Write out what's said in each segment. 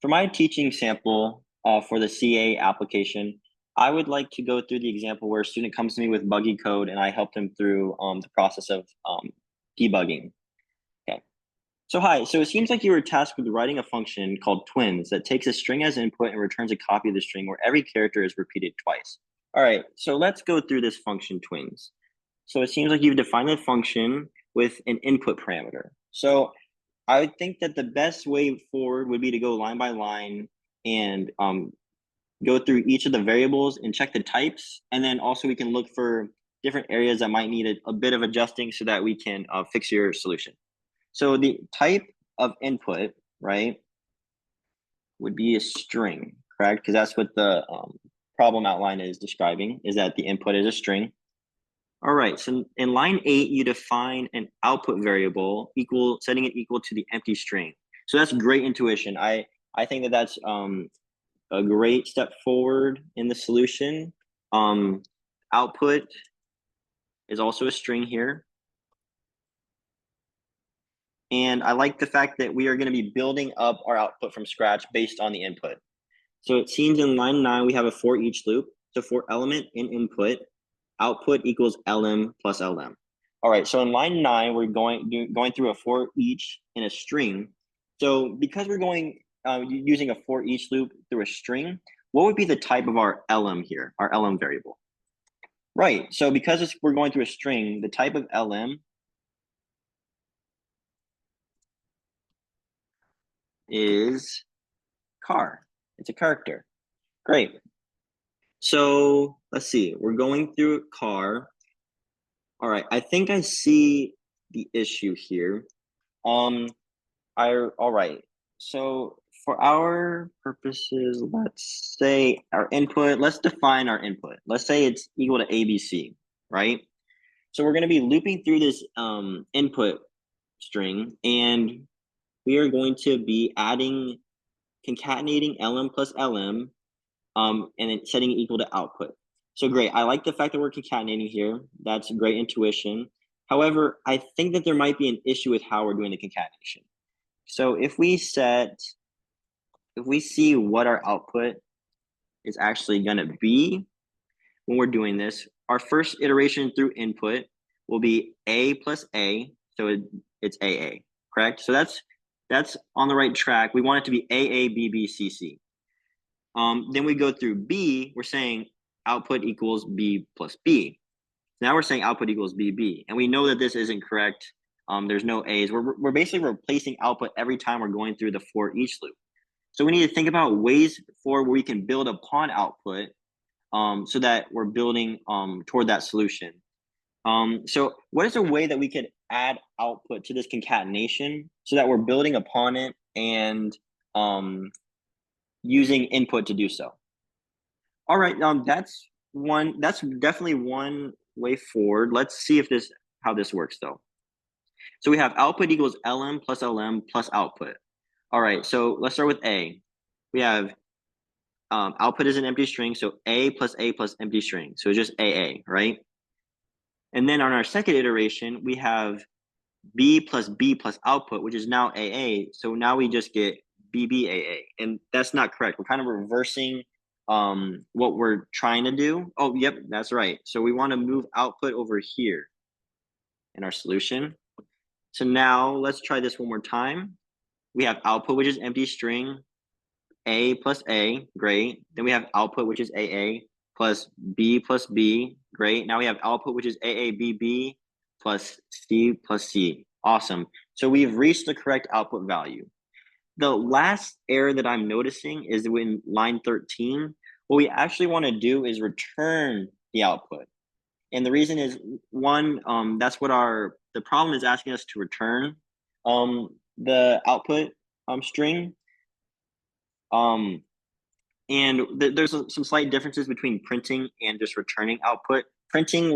For my teaching sample for the CA application, I would like to go through the example where a student comes to me with buggy code and I help them through the process of debugging. Okay. So hi, so it seems like you were tasked with writing a function called twins that takes a string as input and returns a copy of the string where every character is repeated twice. All right, so let's go through this function twins. So it seems like you've defined the function with an input parameter. So I would think that the best way forward would be to go line by line and go through each of the variables and check the types. And then also we can look for different areas that might need a bit of adjusting so that we can fix your solution. So the type of input, right, would be a string, correct? Because that's what the problem outline is describing, is that the input is a string. All right, so in line 8, you define an output variable setting it equal to the empty string. So that's great intuition. I think that that's a great step forward in the solution. Output is also a string here. And I like the fact that we are going to be building up our output from scratch based on the input. So it seems in line 9, we have a for each loop. So for element in input, output equals lm plus lm. All right, so in line 9, we're going through a for each in a string. So because we're using a for each loop through a string, what would be the type of our lm here, our lm variable? Right, so because we're going through a string, the type of lm is car. It's a character. Great. So let's see, we're going through car. All right, I think I see the issue here. All right. So for our purposes, let's say our input, let's define our input. Let's say it's equal to ABC, right? So we're going to be looping through this input string, and we are going to be concatenating lm plus lm, and then setting it equal to output. So great. I like the fact that we're concatenating here. That's great intuition. However, I think that there might be an issue with how we're doing the concatenation. So if we see what our output is actually going to be when we're doing this, our first iteration through input will be a plus a. So it's AA, correct? So that's on the right track. We want it to be AA, BB, CC. Then we go through B, we're saying output equals B plus B. Now we're saying output equals BB, and we know that this isn't correct. There's no A's. We're basically replacing output every time we're going through the for each loop. So we need to think about ways where we can build upon output, so that we're building toward that solution. So what is a way that we could add output to this concatenation so that we're building upon it and using input to do so? All right, that's definitely one way forward. Let's see how this works though. So we have output equals lm plus output. All right, so let's start with A. We have output is an empty string, so A plus empty string. So it's just AA, right? And then on our second iteration, we have B plus output, which is now AA. So now we just get BBAA, and that's not correct. We're kind of reversing what we're trying to do. Oh, yep, that's right. So we want to move output over here in our solution. So now let's try this one more time. We have output, which is empty string, A plus A, great. Then we have output, which is AA, plus B, great. Now we have output, which is AABB, plus C. Awesome. So we've reached the correct output value. The last error that I'm noticing is in line 13. What we actually want to do is return the output. And the reason is, one, that's what the problem is asking us to return the output string. And there's some slight differences between printing and just returning output. Printing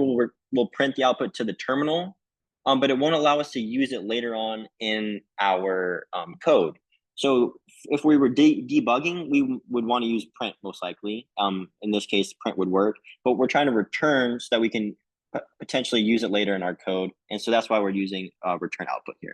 will print the output to the terminal, but it won't allow us to use it later on in our code. So if we were debugging, we would want to use print most likely. In this case, print would work, but we're trying to return so that we can potentially use it later in our code. And so that's why we're using return output here.